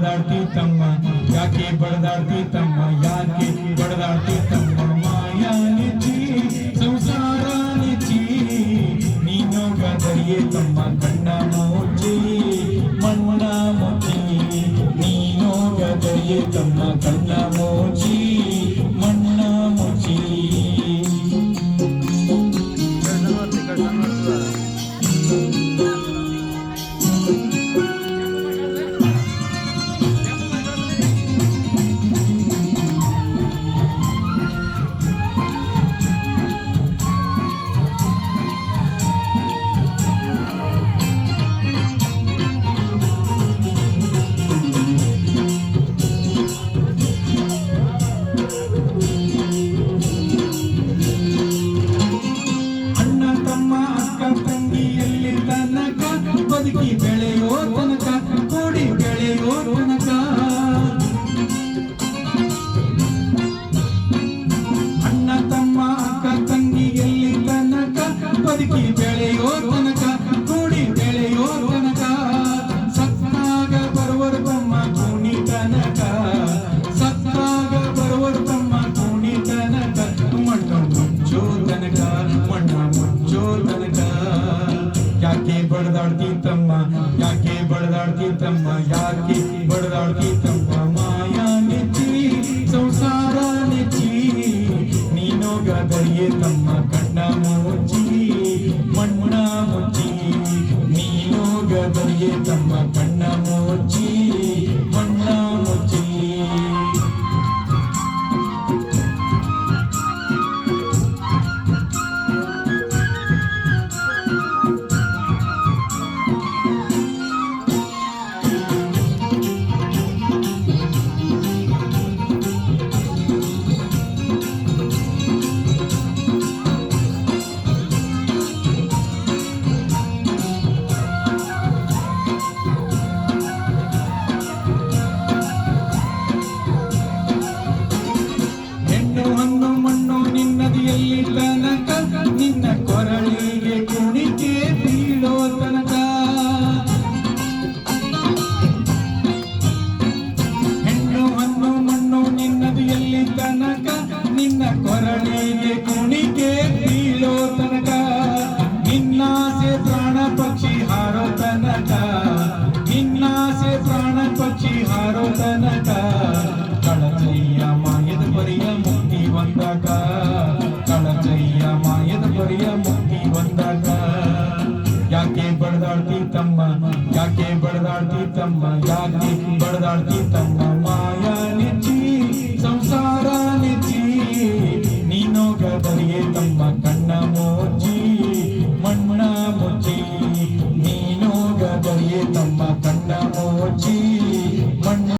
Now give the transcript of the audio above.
ಬಡದಾಡ್ತಿ ತಮ್ಮ ಯಾಕೆ ಬಡದಾಡ್ತಿ ತಮ್ಮ ಯಾಕೆ ಬಡದಾಡ್ತಿ ತಮ್ಮ ಮಾಯಾ ನೆಚ್ಚಿ ಸಂಸಾರ ನೆಚ್ಚಿ ನೀನೋಗದರಿಯೇ ತಮ್ಮ ಕಣ್ಣ ಮುಚ್ಚಿ ಮಣ್ಣ ಮುಚ್ಚಿ ನೀನೋಗದರಿಯೇ ತಮ್ಮ ಕಣ್ಣ ಮುಚ್ಚಿ ಮಣ್ಣ ಮುಚ್ಚಿ ಬದುಕಿ ಬೆಳೆಯೋ ತನಕ ಕೂಡಿ ಬೆಳೆಯೋ ತನಕ ಅಣ್ಣ ತಮ್ಮ ಅಕ್ಕ ತಂಗಿ ಎಲ್ಲಿ ತನಕ ಬದುಕಿ ಬೆಳೆಯೋ ತನಕ ಕೂಡಿ ಬೆಳೆಯೋ ತನಕ ಸತ್ತಾಗ ಬರುವರು ತಮ್ಮ ಕೂಣಿ ತನಕ ಸತ್ತಾಗ ಬರುವರು ತಮ್ಮ ಕೂಣಿ ತನಕ ಮಣ್ಣು ಮುಚ್ಚೋ ತನಕ ಮಣ್ಣ ಮುಚ್ಚೋ ತನಕ ಯಾಕೆ ಬಡದಾಡ್ತಿ ತಮ್ಮ ಯಾಕೆ ಬಡದಾಡ್ತಿ ತಮ್ಮ ಯಾಕೆ ಬಡದಾಡ್ತಿ ತಮ್ಮ ಮಾಯಾ ನೆಚ್ಚಿ ಸಂಸಾರ ನೆಚ್ಚಿ ನೀನೋಗದರಿಯೇ ತಮ್ಮ ಕಣ್ಣ ಮುಚ್ಚಿ ಮಣ್ಣ ಮುಚ್ಚಿ ನೀನೋಗದರಿಯೇ ತಮ್ಮ ಕಣ್ಣ ಮುಚ್ಚಿ ಮಣ್ಣ ಮುಚ್ಚಿ ನಿನ್ನ ಕೊರಳಿಗೆ ಕುಣಿಕೆ ಬೀಳೋ ತನಕ ಹೆಣ್ಣು ಹಣ್ಣು ಮಣ್ಣು ನಿನ್ನದು ಎಲ್ಲಿ ತನಕ ನಿನ್ನ ಕೊರಳಿಗೆ ಕುಣಿಕೆ ಬೀಳೋ ತನಕ ನಿನ್ನಾಸೆ ಪ್ರಾಣ ಪಕ್ಷಿ ಹಾರೋ ತನಕ ನಿನ್ನಾಸೆ ಪ್ರಾಣ ಪಕ್ಷಿ ಹಾರೋ ತನಕ ಕಳಚಯ್ಯ ಮಾಯದ ಪರಿಯ ಮುಕ್ತಿ ಬಂದಾಗ ಕಳಚಯ್ಯ ಮಾಯದ ಪರಿಯ ಮುಕ್ತಿ ಬಂದಾಗ ಯಾಕೆ ಬಡದಾಡ್ತಿ ತಮ್ಮ ಯಾಕೆ ಬಡದಾಡ್ತಿ ತಮ್ಮ ಯಾಕೆ ಬಡದಾಡ್ತಿ ತಮ್ಮ